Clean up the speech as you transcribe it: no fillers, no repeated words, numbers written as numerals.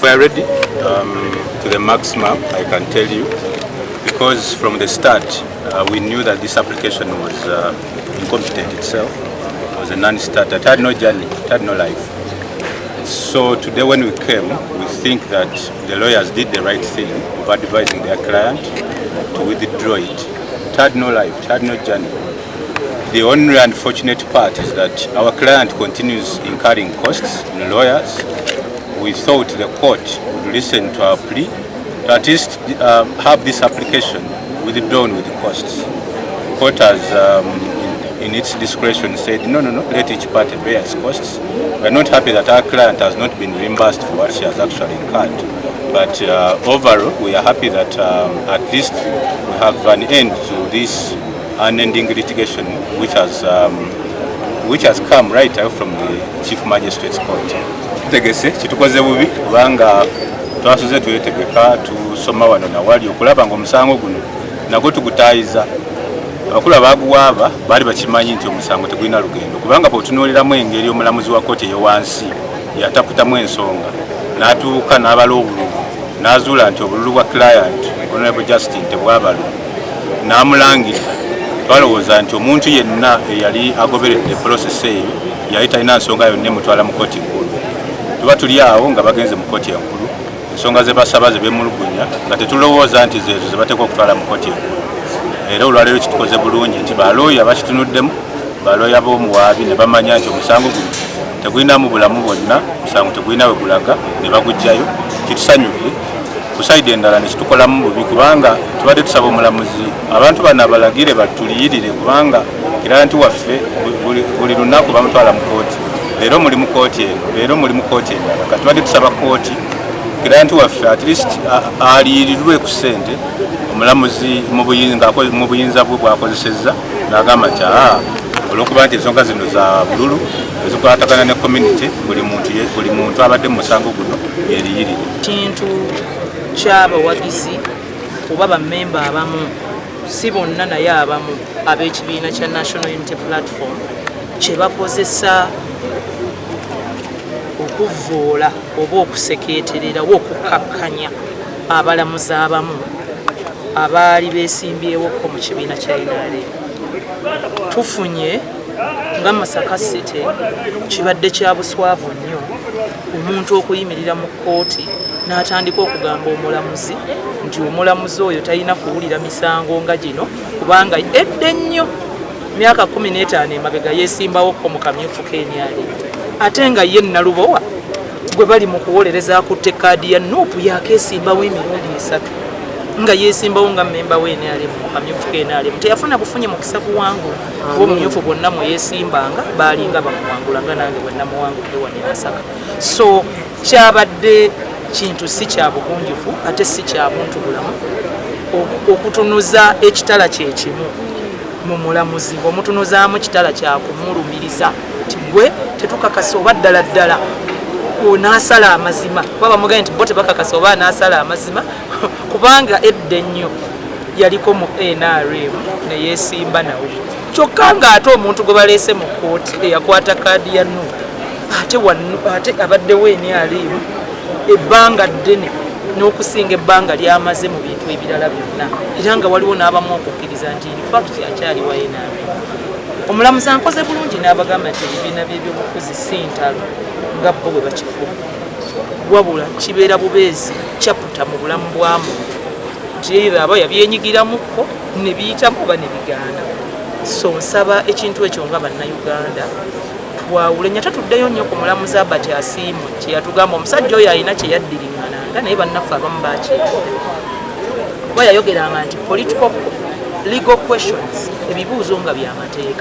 We are ready to the maximum, I can tell you, because from the start we knew that this application was incompetent itself. It was a non-starter. It had no journey, it had no life. So today when we came, we think that the lawyers did the right thing of advising their client to withdraw it. It had no life, it had no journey. The only unfortunate part is that our client continues incurring costs in lawyers. We thought the court would listen to our plea to at least have this application withdrawn with the costs. The court has, in its discretion, said no, let each party bear its costs. We are not happy that our client has not been reimbursed for what she has actually incurred. But overall, we are happy that at least we have an end to this unending litigation which has come right out from the Chief Magistrate's Court. Tegese kitukoze bubi kubanga twasuze twetegeka tusoma wano na wali okulaba ngo musango guno nago tugutayiza abakulu abaguwaba bali bakimanyi nti omusango tegulina lugendo kubanga bwotunuliramu engeri omulamuzi wa kooti eyowansi yataputamu ensonga n'atuuka n'abala obululu n'azuula nti obululu bwa client Honorable Justin tebwabalo n'amulangira. Twalowooza nti omuntu yenna eyali agoberedde process eyo yali talina nsonga yonna emutwala mu kooti nkulu. Tuba tuli awo nga bagenze mu kooti enkulu ensonga ze basaba ze bemulugunya nga tetulowooza nti zeezo ze bateekwa okutwala mu kooti enkulu. Era olwaleero kitukoze bulungi nti balooya bakitunuddemu, balooya b'omuwaabi ne bamanya nti omusango guno tegulinamu bulamu bwonna, omusango tegulina we gulaga ne bagugjayo. Kitusanyudde ku sayidi endala ne kitukolamu bubi kubanga tubadde tusaba omulamuzi abantu bano abalagire batuliyirire kubanga kiranti waffe buli lunaku bamutwala mu kooti. Leero muli mu kooti eno, leero muli mu kooti endala. Kati tubadde tusaba kooti kiranti waffe at least aliyirirwe ku ssente omulamuzi mu buyinza bwe bwakozesezza n'agamba nti olw'okuba nti ensonga zino za bululu ezikwatagana ne community buli muntu abadde mu musango guno yeriyirire. Kintu ky'abawagizi oba bammemba abamu si bonna naye abamu ab'ekibiina kya National Unity Platform kye bakozesa okuvvoola oba okusekeeterera oba okukkakkanya abalamuzi abamu abaali beesimbyewo mu kibiina kya NRM. Tufunye nga Masaka City kibadde kya buswavu nnyo omuntu okuyimirira mu kkooti n'atandika okugamba omulamuzi nti omulamuzi oyo talina kuwulira misango nga gino kubanga edde nnyo myaka 15 emabega yeesimbawo mu kamyufu k'NRM. Ate nga ye Nalubowa gwe bali mu kuwolereza akutte kaadi ya Nuupu yakeesimbawo emirundi 3 nga yeesimbawo nga mmemba w'NRM mu kamyufu k'NRM. Teyafuna bufunye mukisa kuwangula kuba omumyufu bonna mwe yeesimbanga baalinga bamuwangula nga nange bwe namuwangudde wano e Masaka. So kyabadde kintu si kya bugunjufu ate si kya buntu bulamu okutunuza ekitala kyekimu mu mulamuzi omutunuzaamu kitala kya kumulumiriza nti gwe tetukakasa oba ddala ddala onaasala amazima kuba bamugambye nti bo tebakakasa oba anaasala amazima kubanga edda ennyo yaliko mu NRM ne yeesimba nawe kyokka ng'ate omuntu gwe baleese mu kkooti eyakwata kaadi ya Nuupu ate abaddewo NRM ebbanga ddene n'okusinga ebbanga lyamaze mu bintu ebirala byonna era nga waliwo n'abamu okukkiriza nti infact akyali wa NRM. Omulamuzi ankoze bulungi n'abagamba nti ebibiina by'ebyobufuzi si ntalo nga bo bwe bakifuba wabula kibeera bubeezi kyaputa mu bulamu bwa muntu nti aba yabyenyigiramuko ne biyitamu oba ne bigaana. So nsaba ekintu ekyo nga bannayuganda twawule nya tatuddeyo nnyo ku mulamuzi Albert Asiimwe kye yatugamba omusajja oyo alina kye yaddiringana naye bannaffe abamu bakyetudde kuba yayogeranga nti political legal questions ebibuuzo nga byamateeka